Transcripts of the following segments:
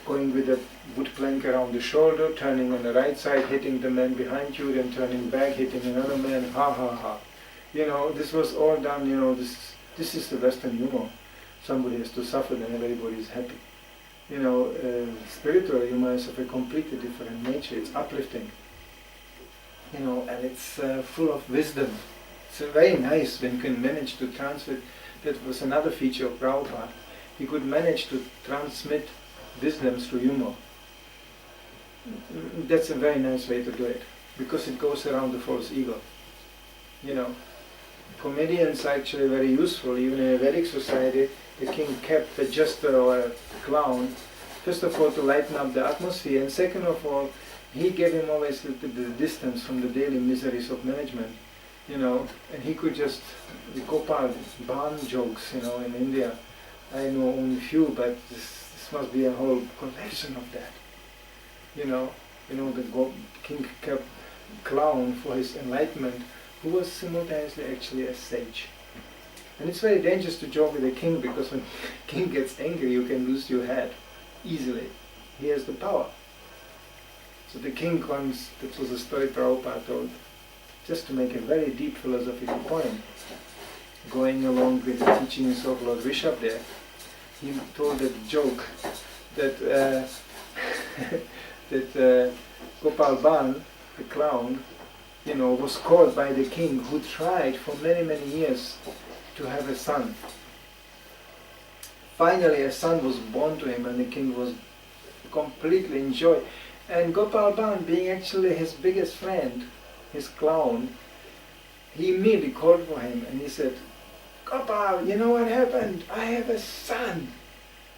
going with a wood plank around the shoulder, turning on the right side, hitting the man behind you, then turning back, hitting another man, ha ha ha. You know, this was all done, you know, this is the Western humor. Somebody has to suffer, then everybody is happy. You know, spiritual humor is of a completely different nature. It's uplifting. You know, and it's full of wisdom. It's very nice when you can manage to transmit. That was another feature of Prabhupada. He could manage to transmit wisdom through humor. That's a very nice way to do it, because it goes around the false ego. You know, comedians are actually very useful. Even in a Vedic society, the king kept a jester or a clown, first of all to lighten up the atmosphere, and second of all, he gave him always the distance from the daily miseries of management. You know, and he could just, the Gopal Ban jokes, you know, in India, I know only few, but this must be a whole collection of that. You know, the king kept clown for his enlightenment, who was simultaneously actually a sage. And it's very dangerous to joke with a king, because when king gets angry, you can lose your head easily. He has the power. So the king once, that was a story Prabhupada told, just to make a very deep philosophical point, going along with the teachings of Lord Rishabdev, he told a joke that Gopal Ban, the clown, you know, was caught by the king, who tried for many, many years to have a son. Finally a son was born to him, and the king was completely in joy. And Gopal Ban, being actually his biggest friend, his clown, he immediately called for him and he said, Gopal, you know what happened? I have a son.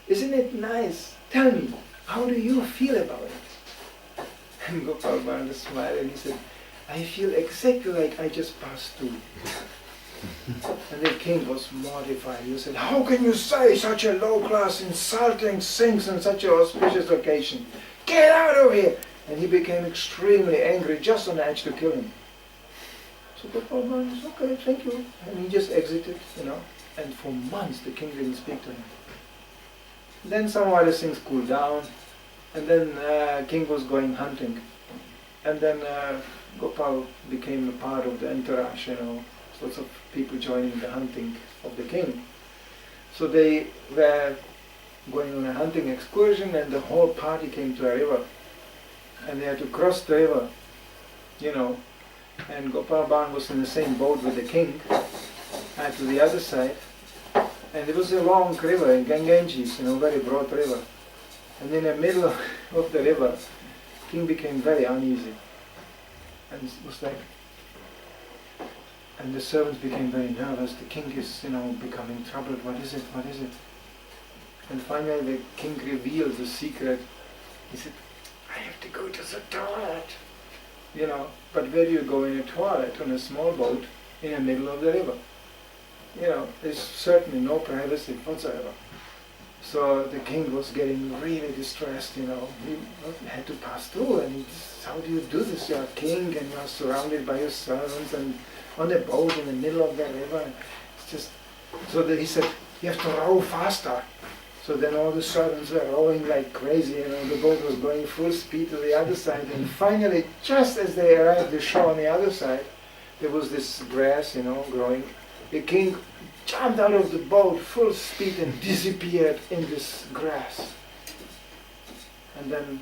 Isn't it nice? Tell me, how do you feel about it? And Gopal Ban smiled and he said, I feel exactly like I just passed through. And the king was mortified. He said, how can you say such a low-class, insulting things on such an auspicious occasion? Get out of here! And he became extremely angry, just on the edge to kill him. So Gopal Ban said, okay, thank you. And he just exited, you know. And for months the king didn't speak to him. Then some other things cooled down. And then king was going hunting. And then Gopal became a part of the entourage, you know. Lots of people joining the hunting of the king. So they were going on a hunting excursion, and the whole party came to a river. And they had to cross the river, you know. And Gopal Ban was in the same boat with the king, and to the other side. And it was a long river, in Ganges, you know, very broad river. And in the middle of the river, king became very uneasy. And it was like, and the servants became very nervous. The king is, you know, becoming troubled. What is it? What is it? And finally the king revealed the secret. He said, I have to go to the toilet. You know, but where do you go in a toilet? On a small boat in the middle of the river. You know, there's certainly no privacy whatsoever. So the king was getting really distressed, you know. He had to pass through, and he said, how do you do this? You are king and you are surrounded by your servants and on a boat in the middle of the river. It's just, so that he said, you have to row faster. So then all the servants were rowing like crazy, you know, the boat was going full speed to the other side, and finally, just as they arrived at the shore on the other side, there was this grass, you know, growing. The king jumped out of the boat full speed and disappeared in this grass. And then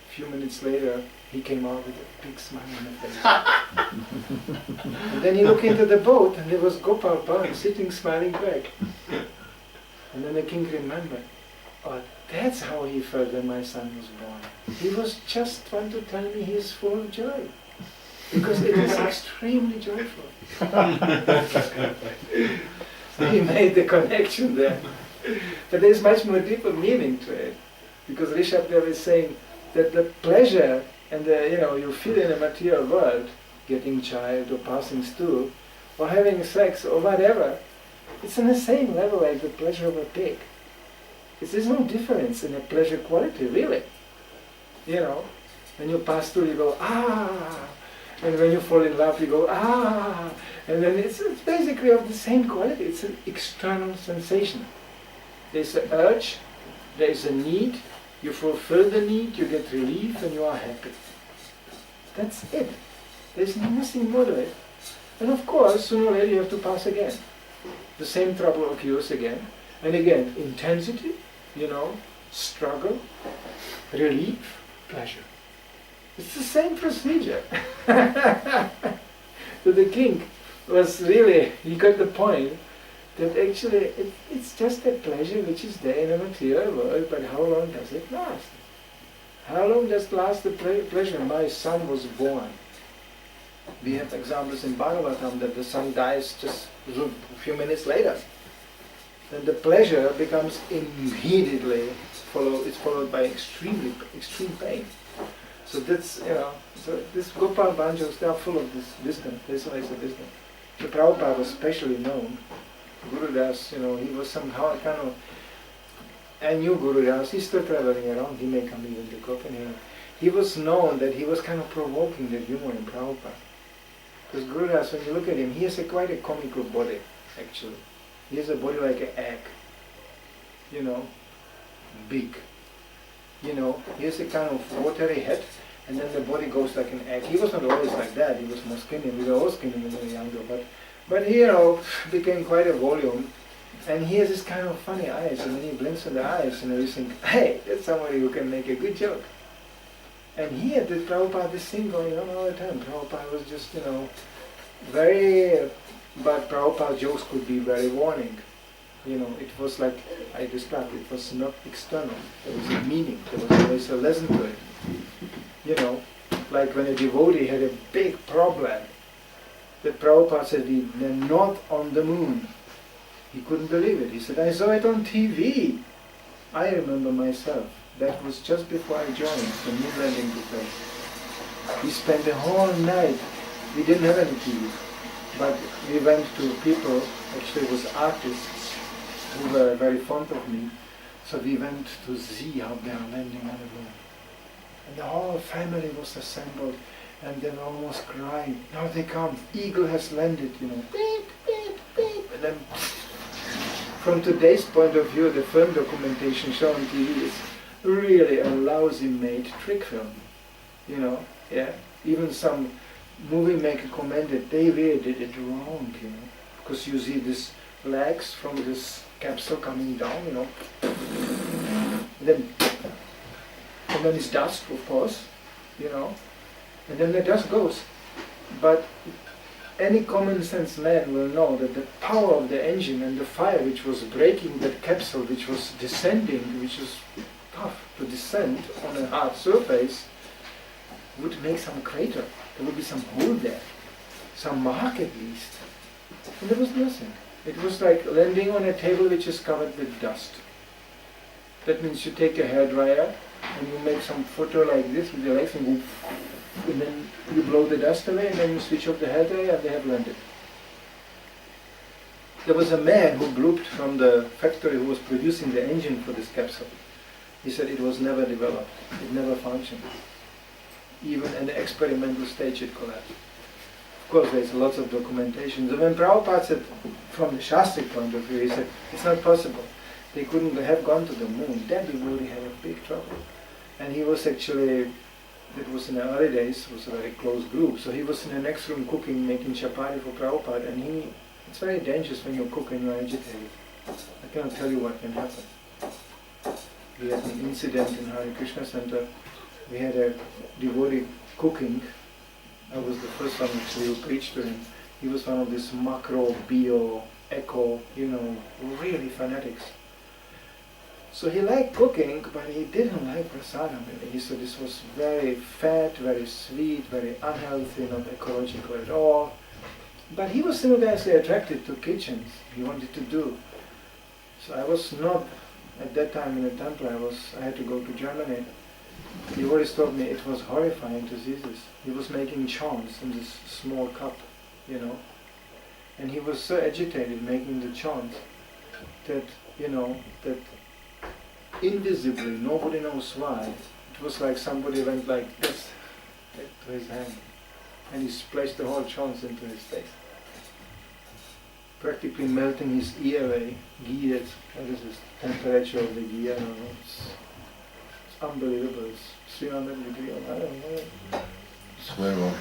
a few minutes later, he came out with a big smile on the face. And then he looked into the boat, and there was Gopal Ban sitting smiling back. And then the king remembered, oh, that's how he felt when my son was born. He was just trying to tell me he is full of joy. Because it is extremely joyful. So he made the connection there. But there is much more deeper meaning to it. Because Rishabdev is saying that the pleasure and the, you know, you feel in the material world, getting child or passing stool, or having sex or whatever, it's on the same level like the pleasure of a pig. There's no difference in the pleasure quality, really. You know, when you pass through, you go, ah, and when you fall in love, you go, ah, and then it's basically of the same quality. It's an external sensation. There's an urge, there is a need, You fulfill the need, you get relief, and you are happy. That's it. There's nothing more to it. And of course, sooner or later you have to pass again. The same trouble occurs again. And again, intensity, struggle, relief, pleasure. It's the same procedure. So the king was really, he got the point that actually it's just a pleasure which is there in the material world, but how long does it last? How long does last the pleasure? My son was born. We have examples in Bhagavatam that the son dies just a few minutes later. Then the pleasure becomes immediately followed by extreme pain. So that's, so this Gopal Banjos, they are full of this wisdom. This is wisdom. So Prabhupada was specially known. Guru Das, he was somehow kind of, I knew Guru Das, he's still traveling around, he may come even to Copenhagen. He was known that he was kind of provoking the humor in Prabhupada. Because Guru Das, when you look at him, he has quite a comical body, actually. He has a body like an egg, big. He has a kind of watery head, and then the body goes like an egg. He was not always like that, he was more skinny. We were all skinny when we were younger, but he, became quite a volume. And he has this kind of funny eyes, and when he blinks in the eyes, you think, hey, that's somebody who can make a good joke. And he had this Prabhupada, this thing going on all the time. Prabhupada was just, but Prabhupada's jokes could be very warning. It was like I described, it was not external. There was a meaning, there was always a lesson to it. Like when a devotee had a big problem, that Prabhupada said, they're not on the moon. He couldn't believe it. He said, I saw it on TV. I remember myself. That was just before I joined, the moon landing took place. We spent the whole night. We didn't have any TV. But we went to people, actually it was artists, who were very fond of me. So we went to see how they are landing on the moon. And the whole family was assembled, and they were almost crying. Now they come, eagle has landed, Beep, beep, beep. And then, from today's point of view, the film documentation shown on TV is really a lousy made trick film. Even some movie maker commented they really did it wrong, because you see these legs from this capsule coming down, and then it's dust, of course, and then the dust goes. But any common sense man will know that the power of the engine and the fire which was breaking that capsule, which was descending, which was tough to descend on a hard surface, would make some crater. There would be some hole there, some mark at least. And there was nothing. It was like landing on a table which is covered with dust. That means you take a hairdryer and you make some photo like this with your legs and then you blow the dust away, and then you switch off the hairdryer and they have landed. There was a man who blooped from the factory who was producing the engine for this capsule. He said it was never developed, it never functioned. Even in the experimental stage it collapsed. Of course there's lots of documentation. So when Prabhupada said, from the Shastric point of view, he said, it's not possible. They couldn't have gone to the moon. Then we would have a big trouble. And he was actually, it was in the early days, it was a very close group. So he was in the next room cooking, making chapati for Prabhupada, and it's very dangerous when you cook and you're agitated. I cannot tell you what can happen. We had an incident in Hare Krishna Center. We had a devotee cooking. I was the first one actually who preached to him. He was one of these macro, bio, eco, really fanatics. So he liked cooking, but he didn't like prasadam really. He said this was very fat, very sweet, very unhealthy, not ecological at all. But he was simultaneously attracted to kitchens. He wanted to do. So I was not, at that time in the temple, I had to go to Germany. He always told me it was horrifying to see this. He was making chants in this small cup, and he was so agitated making the chants that, that invisibly, nobody knows why, it was like somebody went like this to his hand, and he splashed the whole chants into his face, practically melting his ear away. Ghee, what is this temperature of the ghee? I don't know. It's unbelievable. It's 300 degrees. I don't know. It's very well.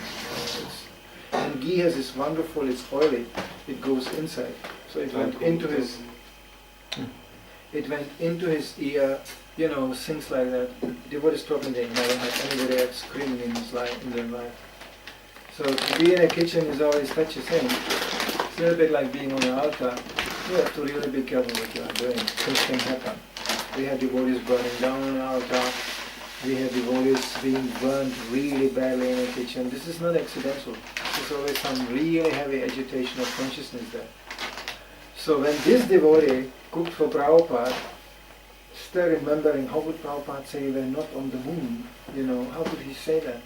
And ghee has this wonderful, it's oily, it goes inside. So it went into his ear, things like that. Devotees told me they never had anybody else screaming in their life. So to be in a kitchen is always such a thing. It's a little bit like being on an altar. You have to really be careful what you are doing. Things can happen. We had devotees burning down on the altar. We had devotees being burned really badly in the kitchen. This is not accidental. There's always some really heavy agitation of consciousness there. So when this devotee cooked for Prabhupada, still remembering how would Prabhupada say we're not on the moon, how could he say that?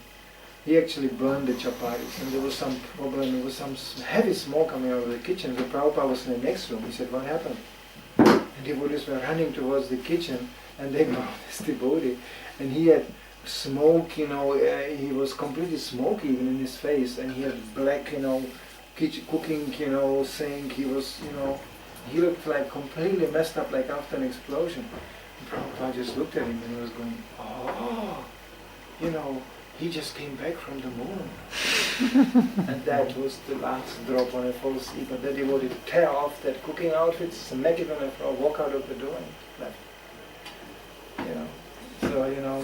He actually burned the chapatis and there was some problem, there was some heavy smoke coming out of the kitchen. So Prabhupada was in the next room. He said, what happened? And devotees were running towards the kitchen and they brought this devotee. And he had smoke, he was completely smoky even in his face, and he had black, kitchen cooking, sink. He was, he looked like completely messed up, like after an explosion. And Prabhupada just looked at him and he was going, oh, he just came back from the moon. And that was the last drop on a full sleep. And then he would tear off that cooking outfit, smack it on the floor, walk out of the door and left.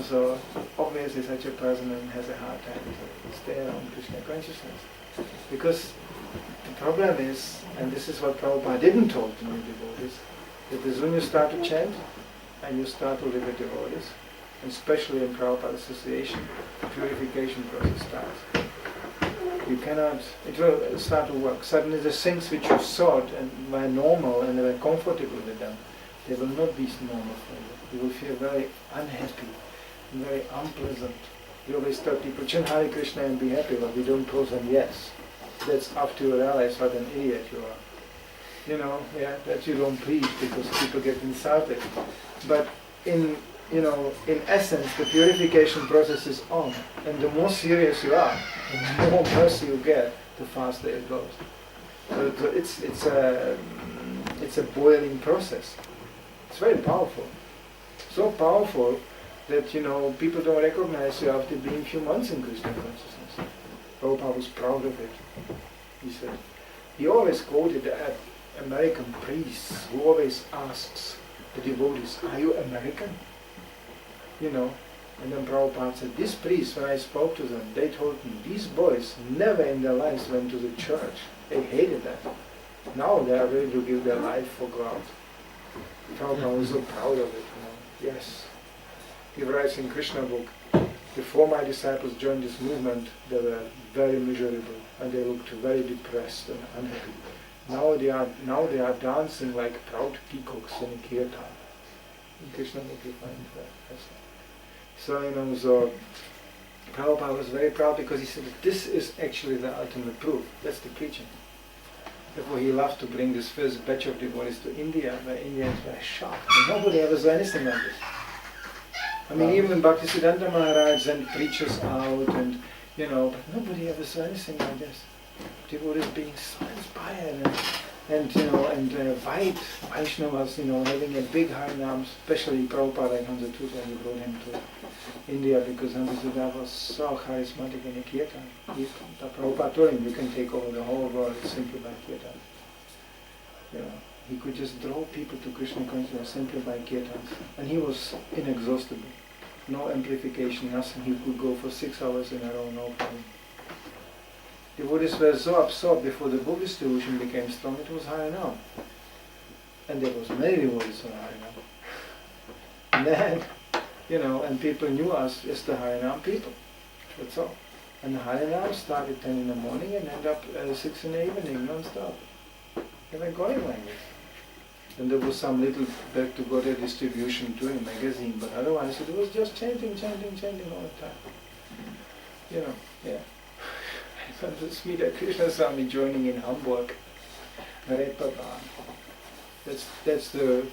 So obviously such a person has a hard time to stay around Krishna consciousness. Because the problem is, and this is what Prabhupada didn't talk to new devotees, that as soon as you start to chant and you start to live with devotees, and especially in Prabhupada association, the purification process starts. You cannot, it will start to work. Suddenly the things which you sought and were normal and were comfortable with them, they will not be normal for you. You will feel very unhappy, very unpleasant. We always tell people, chant Hare Krishna and be happy, but we don't tell them yes. That's after you realize what an idiot you are. That you don't please because people get insulted. But in essence, the purification process is on. And the more serious you are, the more mercy you get, the faster it goes. So it's a boiling process. It's very powerful. So powerful that people don't recognize you after being a few months in Krishna consciousness. Prabhupada was proud of it. He said, he always quoted the American priest who always asks the devotees, are you American? And then Prabhupada said, these priests, when I spoke to them, they told me, these boys never in their lives went to the church. They hated that. Now they are ready to give their life for God. Prabhupada was so proud of it. Yes. He writes in Krishna book, before my disciples joined this movement, they were very miserable and they looked very depressed and unhappy. Now they are dancing like proud peacocks in a kirtan. In Krishna book you find that. So Prabhupada was very proud because he said that this is actually the ultimate proof. That's the preaching. Therefore he loved to bring this first batch of devotees to India, where Indians were shocked. And nobody ever saw anything like this. I mean, even Bhaktisiddhanta Maharaj sent preachers out and, but nobody ever saw anything like this. Devotees being so inspired and white Vaishnavas, having a big Harinam, especially Prabhupada and Hansa Tutta, who brought him to India because Hansa Tutta was so charismatic in the kirtan. Prabhupada told him, you can take over the whole world simply by kirtan. He could just draw people to Krishna consciousness simply by kirtans. And he was inexhaustible. No amplification, nothing. He could go for 6 hours in a row, no problem. Devotees were so absorbed before the Buddhist devotion became strong, it was Harinam. And there was many devotees on Harinam. And then, and people knew us as the Harinam people. That's all. And the Harinam started 10 in the morning and ended up 6 in the evening, non-stop. They were going like this. And there was some little back to go distribution to a magazine, but otherwise it was just chanting all the time. Yeah. Smita Krishna Swami joining in Hamburg, Reeperbahn. That's the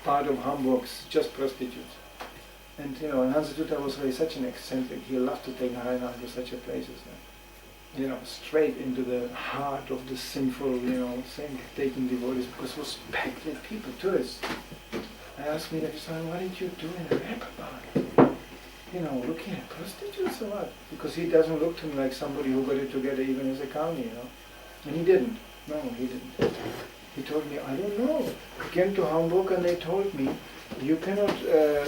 part of Hamburg's just prostitutes. And Hansa Tutta was really such an eccentric. He loved to take Harinam to such a places. Straight into the heart of the sinful, thing, taking devotees, because it was packed with people, tourists. I asked me, what did you do in Reeperbahn? looking at prostitutes or what? Because he doesn't look to me like somebody who got it together even as a county, And he didn't. No, he didn't. He told me, I don't know. I came to Hamburg and they told me, you cannot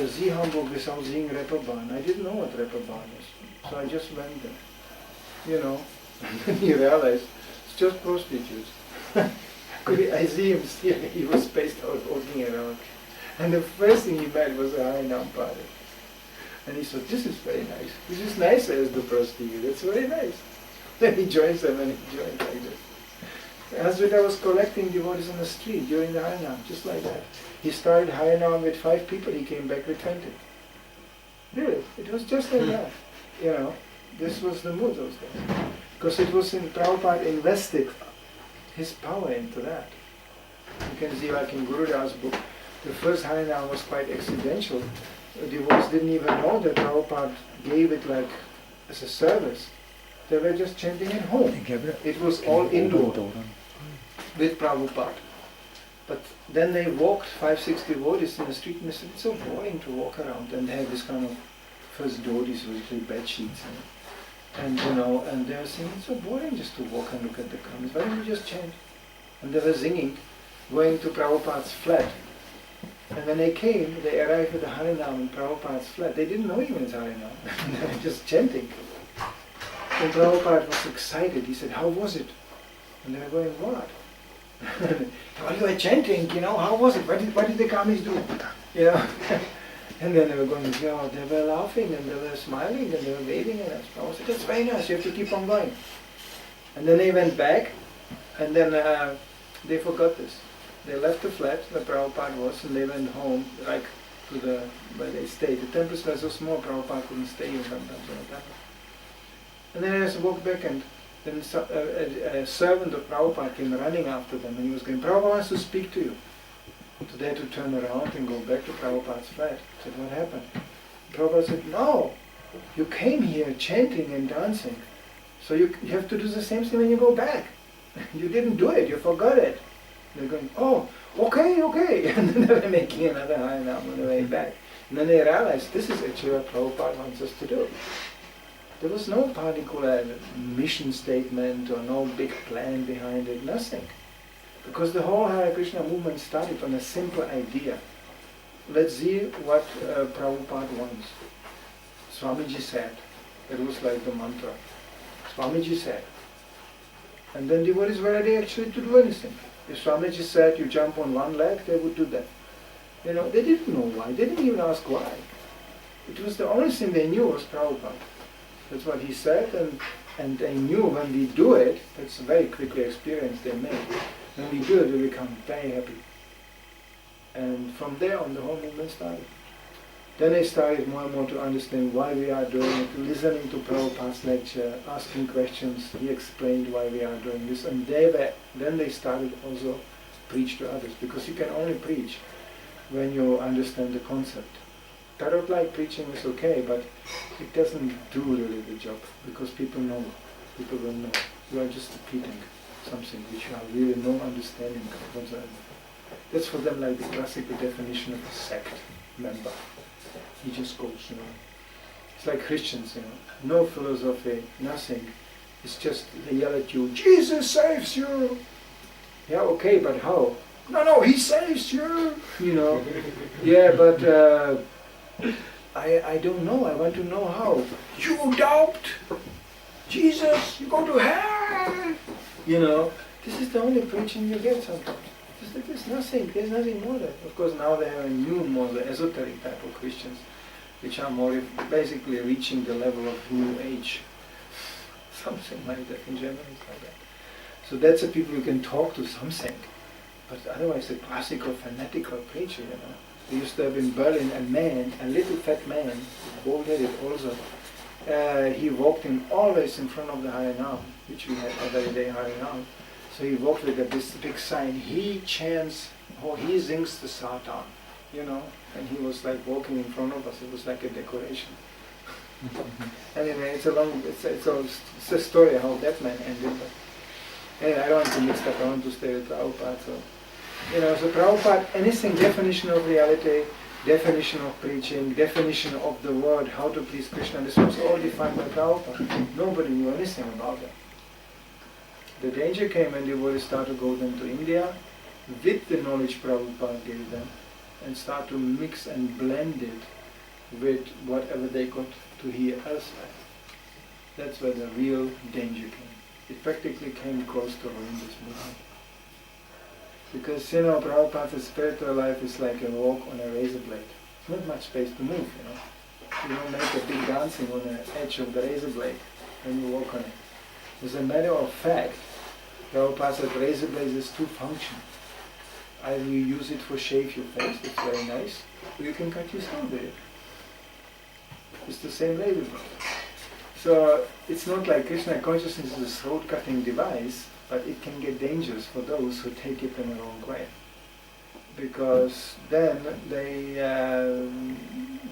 see Hamburg without seeing Reeperbahn. I didn't know what Reeperbahn is. So I just went there. And then he realized, it's just prostitutes. I see him still, he was spaced out walking around. And the first thing he met was a Harinam party. And he thought, this is very nice. This is nicer as the prostitute. It's very nice. Then he joins them and he joins like this. As I was collecting devotees on the street during the Harinam, just like that. He started Harinam with 5 people, he came back with 20. Really, it was just like that. This was the mood those days. Because it was in Prabhupada invested his power into that. You can see like in Gurudas' book, the first Harinam was quite accidental. The devotees didn't even know that Prabhupada gave it like as a service. They were just chanting at home. It was all indoor with Prabhupada. But then they walked 5-6 devotees in the street and they said, it's so boring to walk around. And they had this kind of first devotees with little bed sheets. And they were saying, it's so boring just to walk and look at the comments. Why don't you just chant? And they were singing, going to Prabhupada's flat. And when they came, they arrived at the Harinam in Prabhupada's flat. They didn't know even it's Harinam. They were just chanting. And Prabhupada was excited. He said, how was it? And they were going, what? Well, you were chanting, how was it? What did the Kamis do? And then they were going, they were laughing and they were smiling and they were waving and I said, that's very nice, you have to keep on going. And then they went back and then they forgot this. They left the flat where Prabhupada was and they went home, like to where they stayed. The temples were so small, Prabhupada couldn't stay in sometimes in the temple. And then they just walked back and then a servant of Prabhupada came running after them and he was going, Prabhupada wants to speak to you. So they had to turn around and go back to Prabhupada's flat. I said, what happened? Prabhupada said, no, you came here chanting and dancing. So you have to do the same thing when you go back. You didn't do it, you forgot it. They're going, oh, okay. And then they were making another Harinam on the way back. And then they realized this is actually what Prabhupada wants us to do. There was no particular mission statement or no big plan behind it, nothing. Because the whole Hare Krishna movement started on a simple idea. Let's see what Prabhupada wants. Swamiji said. It was like the mantra. Swamiji said. And then devotees were ready actually to do anything. If Swamiji said you jump on one leg, they would do that. They didn't know why. They didn't even ask why. It was the only thing they knew was Prabhupada. That's what he said, and they knew when we do it, that's a very quickly experience they made. When we do it, we become very happy. And from there on, the whole movement started. Then they started more and more to understand why we are doing it, listening to Prabhupada's lecture, asking questions. He explained why we are doing this, and then they started also preach to others, because you can only preach when you understand the concept. Tarot-like preaching is okay, but it doesn't do really the job, because people know, people will know. You are just repeating something which you have really no understanding of whatsoever. That's for them like the classical definition of a sect member. He just goes, It's like Christians, no philosophy, nothing. It's just they yell at you, Jesus saves you! Yeah, okay, but how? No, he saves you! Yeah, but I don't know, I want to know how. You doubt! Jesus, you go to hell! This is the only preaching you get sometimes. There's nothing more than. Of course now they have a new, more the esoteric type of Christians, which are more basically reaching the level of New Age. Something like that, in Germany it's like that. So that's the people you can talk to something. But otherwise the classical fanatical preacher, They used to have in Berlin a little fat man, bald-headed also. He walked always in front of the Harinam, which we had every day Harinam. So he walked with this big sign, he chants, or he sings the Satan, and he was like walking in front of us, it was like a decoration. Anyway, it's a story how that man ended. But anyway, I don't want to mix up, I want to stay with Prabhupada. So Prabhupada, anything definition of reality, definition of preaching, definition of the word, how to please Krishna. This was all defined by Prabhupada. Nobody knew anything about it. The danger came when devotees started to go then to India with the knowledge Prabhupada gave them and start to mix and blend it with whatever they got to hear elsewhere. That's where the real danger came. It practically came close to ruin this movement. Because, Prabhupada's spiritual life is like a walk on a razor blade. There's not much space to move, You don't make a big dancing on the edge of the razor blade when you walk on it. As a matter of fact, Prabhupada's razor blade is two functions. Either you use it for shave your face, it's very nice, or you can cut your throat with it. It's the same razor blade. So it's not like Krishna consciousness is a throat cutting device, but it can get dangerous for those who take it in the wrong way. Because then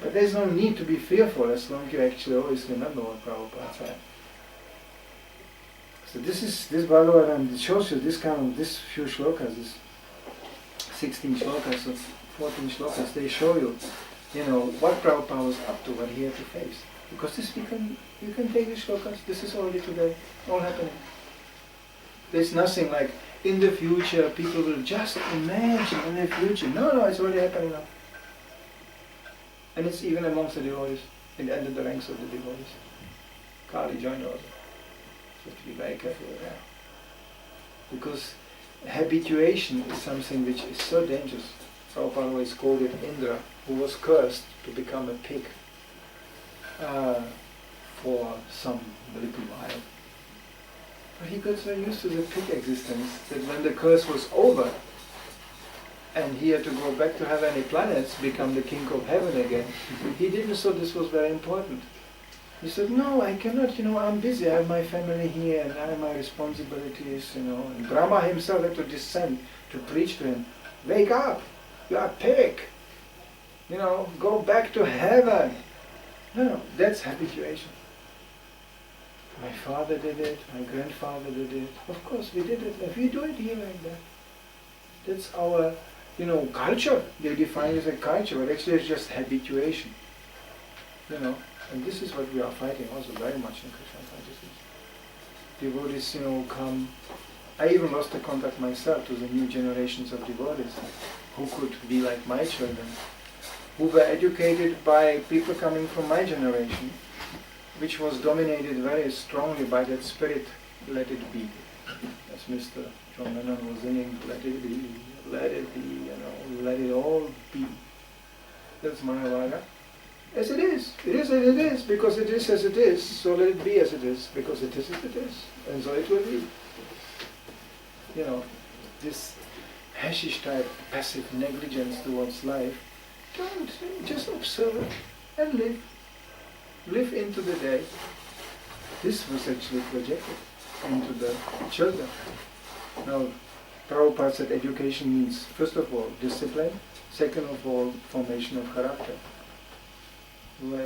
but there's no need to be fearful as long as you actually always remember what Prabhupada said. So this Bhagavatam shows you this few shlokas, this 16 shlokas or 14 shlokas, they show you, what Prabhupada was up to, what he had to face. Because this you can take these shlokas, this is already today, all happening. There's nothing like, in the future, people will just imagine in the future. No, it's already happening now. And it's even amongst the devotees, in the end of the ranks of the devotees. Kali joined also. So you have to be very careful with that. Because habituation is something which is so dangerous. Prabhupada always called it Indra, who was cursed to become a pig for some little while. But he got so used to the pig existence that when the curse was over and he had to go back to heavenly planets, become the king of heaven again, he didn't thought this was very important. He said, no, I cannot, I'm busy, I have my family here and I have my responsibilities, And Brahma himself had to descend to preach to him, wake up, you are a pig, go back to heaven. No, that's habituation. My father did it, my grandfather did it. Of course we did it. If we do it here like that. That's our, culture. They define it as a culture, but actually it's just habituation. And this is what we are fighting also very much in Krishna consciousness. Devotees, come. I even lost the contact myself to the new generations of devotees who could be like my children, who were educated by people coming from my generation, which was dominated very strongly by that spirit, let it be. As Mr. John Lennon was singing, let it be, let it be, let it all be. That's Mahavaga. As it is. It is as it is, because it is as it is, so let it be as it is, because it is as it is, and so it will be. This hashish type passive negligence towards life, don't, just observe it and live. Live into the day. This was actually projected into the children. Now, Prabhupada said education means, first of all, discipline, second of all, formation of character.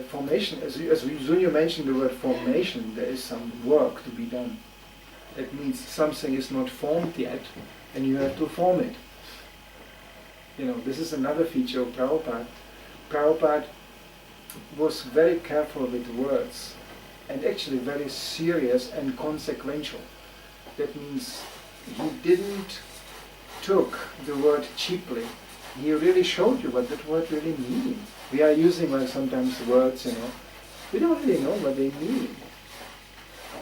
Formation, as soon you mention the word formation, there is some work to be done. That means something is not formed yet, and you have to form it. This is another feature of Prabhupada. Prabhupada was very careful with words, and actually very serious and consequential. That means he didn't took the word cheaply. He really showed you what that word really means. We are using sometimes words, we don't really know what they mean.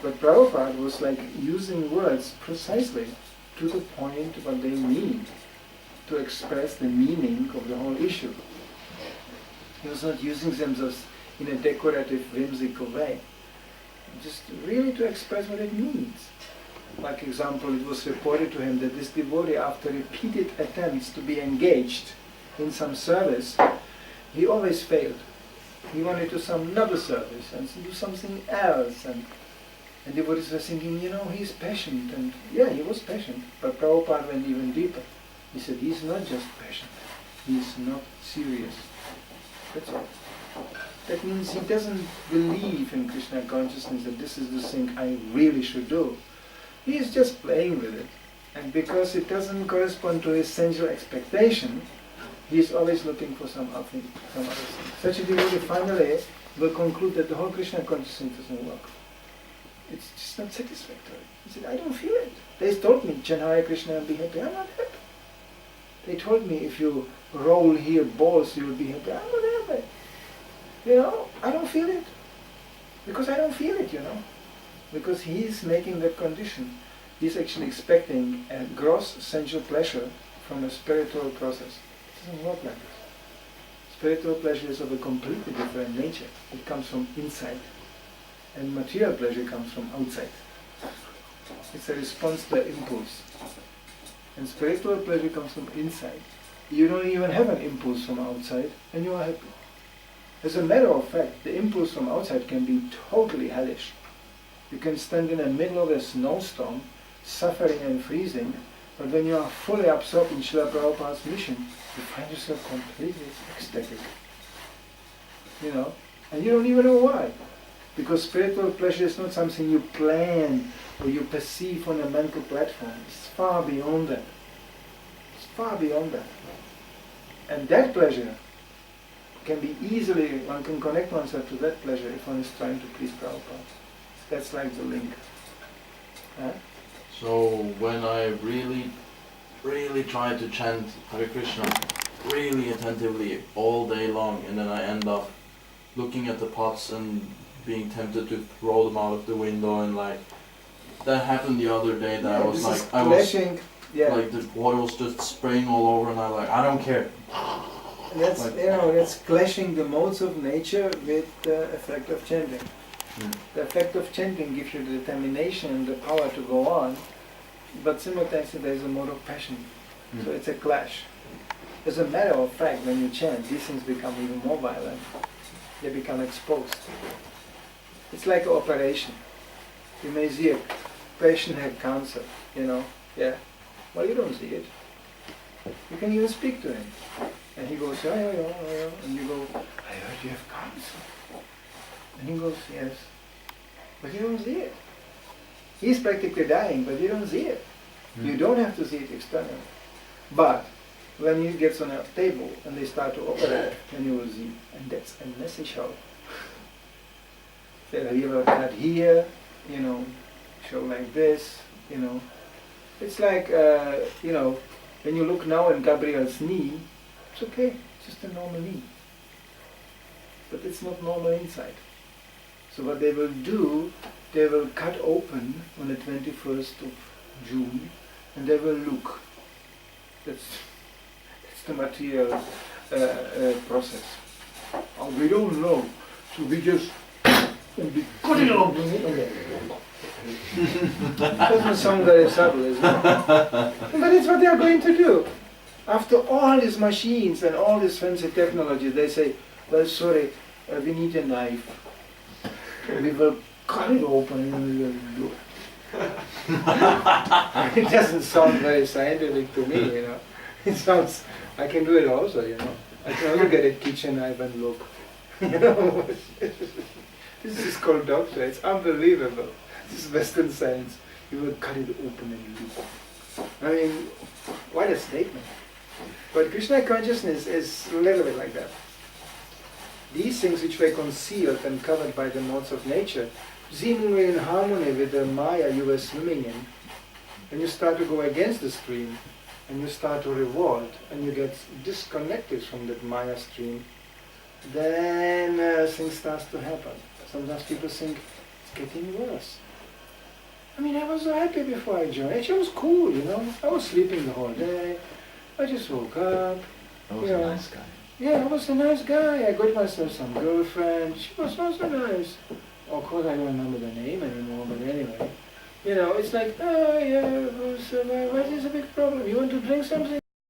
But Prabhupada was like using words precisely to the point what they mean, to express the meaning of the whole issue. He was not using them just in a decorative, whimsical way. Just really to express what it means. Like example, it was reported to him that this devotee, after repeated attempts to be engaged in some service, he always failed. He wanted to do some another service and do something else. And devotees were thinking, he's patient. And yeah, he was patient. But Prabhupada went even deeper. He said, he's not just patient. He's not serious. That's all. That means he doesn't believe in Krishna consciousness that this is the thing I really should do. He is just playing with it. And because it doesn't correspond to his sensual expectation, He's always looking for some other thing. Such a devotee finally will conclude that the whole Krishna consciousness doesn't work. It's just not satisfactory. He said, I don't feel it. They told me, chant Hare Krishna and be happy. I'm not happy. They told me if you roll here balls, you will be happy. I'm not happy. You know, I don't feel it. Because I don't feel it, you know. Because he's making that condition. He's actually expecting a gross sensual pleasure from a spiritual process. It doesn't work like this. Spiritual pleasure is of a completely different nature. It comes from inside. And material pleasure comes from outside. It's a response to impulse. And spiritual pleasure comes from inside. You don't even have an impulse from outside, and you are happy. As a matter of fact, the impulse from outside can be totally hellish. You can stand in the middle of a snowstorm, suffering and freezing, but when you are fully absorbed in Srila Prabhupada's mission, you find yourself completely ecstatic. You know, and you don't even know why. Because spiritual pleasure is not something you plan or you perceive on a mental platform. It's far beyond that. It's far beyond that. And that pleasure can be easily, one can connect oneself to that pleasure if one is trying to please Prabhupada. That's like the link. Huh? So when I really try to chant Hare Krishna really attentively all day long, and then I end up looking at the pots and being tempted to throw them out of the window, and like that happened the other day that I was like, like the water was just spraying all over, and I don't care. That's like, that's clashing the modes of nature with the effect of chanting. The effect of chanting gives you the determination and the power to go on, but simultaneously there is a mode of passion. So it's a clash. As a matter of fact, when you chant, these things become even more violent. They become exposed. It's like an operation. You may see a patient had cancer, yeah. Well, you don't see it. You can even speak to him. And he goes, yeah. And you go, I heard you have cancer. And he goes, yes. But you don't see it. He's practically dying, but you don't see it. You don't have to see it externally. But when he gets on a table and they start to operate, then you will see. And that's a messy show. They will cut here, show like this, It's like, when you look now in Gabriel's knee, it's okay, it's just a normal knee. But it's not normal inside. So what they will do, they will cut open on the 21st of June, and they will look. That's the material process. And we don't know, so we just cut it open. Doesn't sound very subtle, isn't it? But it's what they are going to do. After all these machines and all this fancy technology, they say, well, sorry, we need a knife. We will cut it open and we will do it. It doesn't sound very scientific to me, It sounds, I can do it also, I can also get a kitchen knife and look. This is called doctor, it's unbelievable. This is Western science. You will cut it open and look. I mean, what a statement. But Krishna consciousness is a little bit like that. These things which were concealed and covered by the modes of nature, seemingly in harmony with the Maya you were swimming in, and you start to go against the stream, and you start to revolt, and you get disconnected from that Maya stream, then things start to happen. Sometimes people think it's getting worse. I mean, I was so happy before I joined. It was cool, I was sleeping the whole day. I just woke up. I was a nice guy. Yeah, I was a nice guy. I got myself some girlfriend. She was also nice. Of course, I don't remember the name anymore, but anyway. It's like, oh yeah, what is a big problem? You want to drink something?